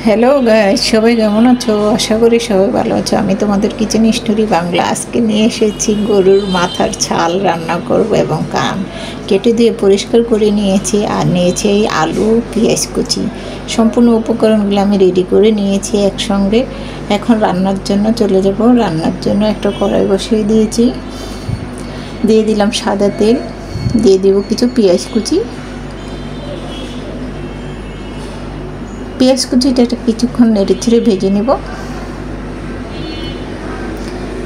Hello guys, সবাই কেমন আছো? আশা করি সবাই ভালো আছো। আমি তোমাদের কিচেন স্টোরি বাংলা আজকে নিয়ে এসেছি গরুর মাথার ছাল রান্না করব এবং কান কেটে দিয়ে পরিষ্কার করে নিয়েছি। আর নিয়েছি এই আলু, পেঁয়াজ কুচি। সম্পূর্ণ উপকরণগুলো আমি রেডি করে নিয়েছি একসঙ্গে। এখন রান্নার জন্য চলে যাব। রান্নার জন্য একটা কড়াই বসিয়ে দিয়েছি, দিয়ে দিলাম সাদা তেল, দিয়ে দেবো কিছু পেঁয়াজ কুচি। পেঁয়াজ কুচিটা কিছুক্ষণ নেড়েচেড়ে ভেজে নেব।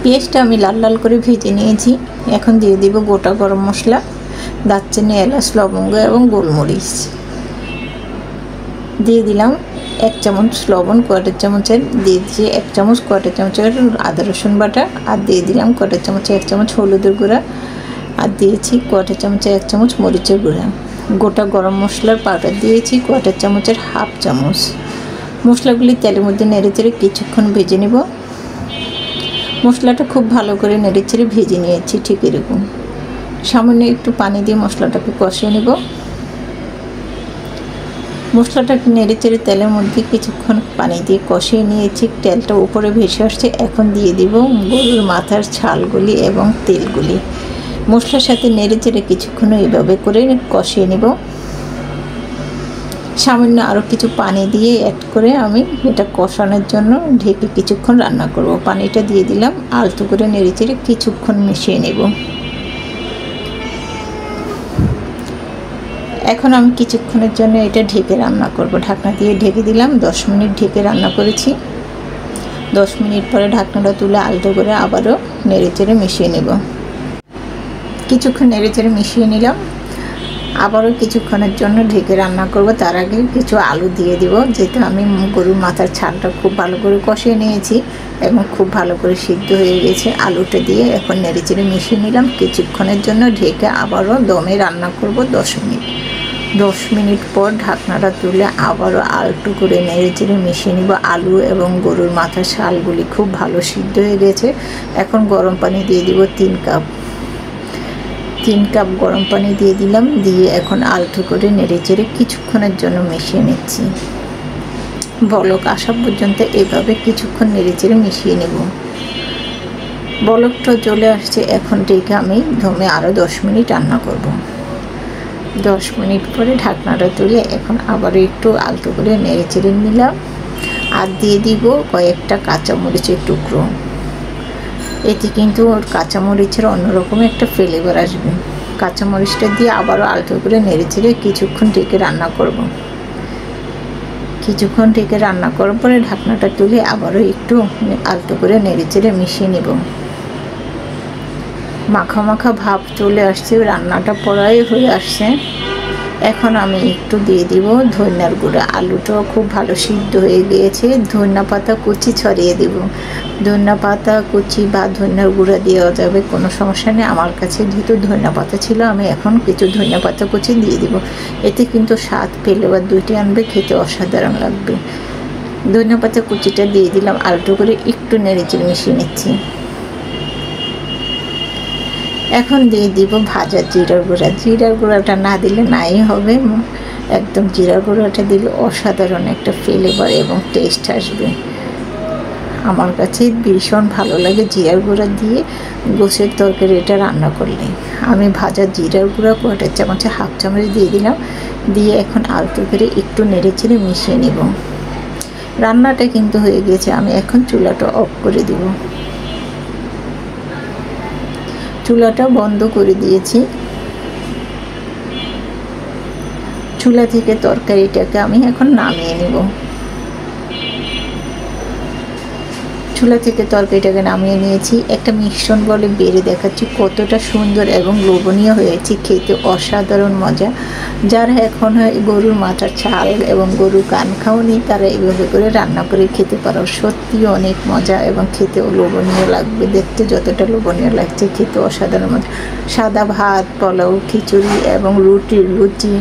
পেঁয়াজটা আমি লাল লাল করে ভেজে নিয়েছি। এখন দিয়ে দেব গোটা গরম মশলা, দারচিনি, এলাচ, লবঙ্গ এবং গোলমরিচ। দিয়ে দিলাম 1 চামচ লবণ, কোয়াটার চামচের দিয়ে দিয়েছি 1 চামচ কোয়াটার চামচের আদা রসুন বাটা, আর দিয়ে দিলাম কোয়াটার চামচে 1 চামচ হলুদের গুঁড়া, আর দিয়েছি কোয়াটার চামচে 1 চামচ মরিচের গুঁড়া। গোটা গরম মশলার পাউডার দিয়েছি কোয়াটার চামচের হাফ চামচ। মশলাগুলি তেলের মধ্যে নেড়েচেড়ে কিছুক্ষণ ভেজে নেব। মশলাটা খুব ভালো করে নেড়েচেড়ে ভেজে নিয়েছি, ঠিক এরকম। সামান্য একটু পানি দিয়ে মশলাটাকে কষিয়ে নেব। মশলাটাকে নেড়েচেড়ে তেলের মধ্যে কিছুক্ষণ পানি দিয়ে কষিয়ে নিয়েছি। তেলটা উপরে ভেসে আসছে। এখন দিয়ে দিব গরুর মাথার ছালগুলি এবং তেলগুলি। মশলার সাথে নেড়েচেড়ে কিছুক্ষণ এইভাবে করে কষিয়ে নেব। সামান্য আরও কিছু পানি দিয়ে অ্যাড করে আমি এটা কষানোর জন্য ঢেকে কিছুক্ষণ রান্না করব। পানিটা দিয়ে দিলাম, আলতো করে নেড়েচেড়ে কিছুক্ষণ মিশিয়ে নেব। এখন আমি কিছুক্ষণের জন্য এটা ঢেকে রান্না করব। ঢাকনা দিয়ে ঢেকে দিলাম। 10 মিনিট ঢেকে রান্না করেছি। 10 মিনিট পরে ঢাকনাটা তুলে আলতো করে আবারও নেড়েচেড়ে মিশিয়ে নেব। কিছুক্ষণ নেড়েচেড়ে মিশিয়ে নিলাম। আবারও কিছুক্ষণের জন্য ঢেকে রান্না করব। তার আগে কিছু আলু দিয়ে দিব, যেহেতু আমি গরুর মাথার ছালটা খুব ভালো করে কষিয়ে নিয়েছি এবং খুব ভালো করে সিদ্ধ হয়ে গেছে। আলুটা দিয়ে এখন নেড়েচেড়ে মিশিয়ে নিলাম। কিছুক্ষণের জন্য ঢেকে আবারও দমে রান্না করব 10 মিনিট। 10 মিনিট পর ঢাকনাটা তুলে আবারও আলটু করে নেড়েচেড়ে মিশিয়ে নিব। আলু এবং গরুর মাথার ছালগুলি খুব ভালো সিদ্ধ হয়ে গেছে। এখন গরম পানি দিয়ে দিব 3 কাপ। 3 কাপ গরম পানি দিয়ে দিলাম। দিয়ে এখন আলতো করে নেড়েচেড়ে কিছুক্ষণের জন্য মিশিয়ে নিচ্ছি। বলক আসা পর্যন্ত এভাবে কিছুক্ষণ নেড়েচেড়ে মিশিয়ে নেব। বলকটা চলে আসছে। এখন ঢেকে আমি দমে আরও 10 মিনিট রান্না করব। 10 মিনিট পরে ঢাকনাটা তুলে এখন আবার একটু আলতো করে নেড়েচেড়ে নিলাম। আর দিয়ে দিব কয়েকটা কাঁচামরিচের টুকরো। এতে কিন্তু ওর কাঁচামরিচের অন্যরকম একটা ফ্লেভার আসবে। কাঁচামরিচটা দিয়ে আবারও আলতো করে নেড়েচেড়ে কিছুক্ষণ ঢেকে রান্না করব। কিছুক্ষণ ঢেকে রান্না করার পরে ঢাকনাটা তুলে আবারও একটু আলতো করে নেড়েচেড়ে মিশিয়ে নেব। মাখা মাখা ভাব চলে আসছে, রান্নাটা প্রায় হয়ে আসছে। এখন আমি একটু দিয়ে দিব ধনিয়ার গুঁড়া। আলুটাও খুব ভালো সিদ্ধ হয়ে গিয়েছে। ধনিয়া পাতা কুচি ছড়িয়ে দেব। ধনিয়া পাতা কুচি বা ধনিয়ার গুঁড়া দেওয়া যাবে, কোনো সমস্যা নেই। আমার কাছে যেহেতু ধনিয়া পাতা ছিল, আমি এখন কিছু ধনিয়া পাতা কুচি দিয়ে দিব। এতে কিন্তু স্বাদ ফ্লেভার দুইটি আনবে, খেতে অসাধারণ লাগবে। ধনিয়া পাতা কুচিটা দিয়ে দিলাম। আলটো করে একটু নেড়েচেড়ে মিশিয়ে নিচ্ছি। এখন দিয়ে দিব ভাজা জিরার গুঁড়া। জিরার গুঁড়াটা না দিলে নাই হবে। একদম জিরার গুঁড়াটা দিলে অসাধারণ একটা ফ্লেভার এবং টেস্ট আসবে। আমার কাছে ভীষণ ভালো লাগে জিরার গুঁড়া দিয়ে গোশের তরকারি এটা রান্না করলে। আমি ভাজা জিরার গুঁড়া কোয়াটার চামচে হাফ চামচ দিয়ে দিলাম। দিয়ে এখন আলতো করে একটু নেড়েচেড়ে মিশিয়ে নেব। রান্নাটা কিন্তু হয়ে গেছে। আমি এখন চুলাটা অফ করে দিব। চুলাটা বন্ধ করে দিয়েছি। চুলা থেকে তরকারিটাকে আমি এখন নামিয়ে নেব। চুলা থেকে তরকারিটাকে নামিয়ে নিয়েছি। একটা মিশ্রণ বলে বেড়ে দেখাচ্ছি কতটা সুন্দর এবং লোভনীয় হয়েছে। খেতে অসাধারণ মজা। যারা এখন গরুর মাথার ছাল এবং গরুর কান খাওনি, তারা এইভাবে করে রান্না করে খেতে পারো। সত্যি অনেক মজা এবং খেতেও লোভনীয় লাগবে। দেখতে যতটা লোভনীয় লাগছে, খেতে অসাধারণ মজা। সাদা ভাত, পোলাও, খিচুড়ি এবং লুচি,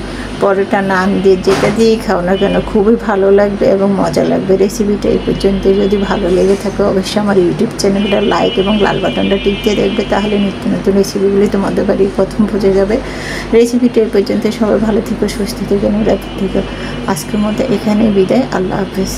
পরোটা, নান দিয়ে যেটা দিয়েই খাও না কেন খুবই ভালো লাগবে এবং মজা লাগবে। রেসিপিটা এই পর্যন্ত যদি ভালো লেগে থাকে অবশ্যই আমার ইউটিউব চ্যানেলটা লাইক এবং লাল বাটনটা টিপতে দেখবে, তাহলে নিত্য নতুন রেসিপিগুলি তোমাদের বাড়ি প্রথম পৌঁছে যাবে। রেসিপিটা এই পর্যন্ত। সবাই ভালো থেকো, সুস্থ থেকো, নিরাপদ থেকো। আজকের মধ্যে এখানেই বিদায়। আল্লাহ হাফেজ।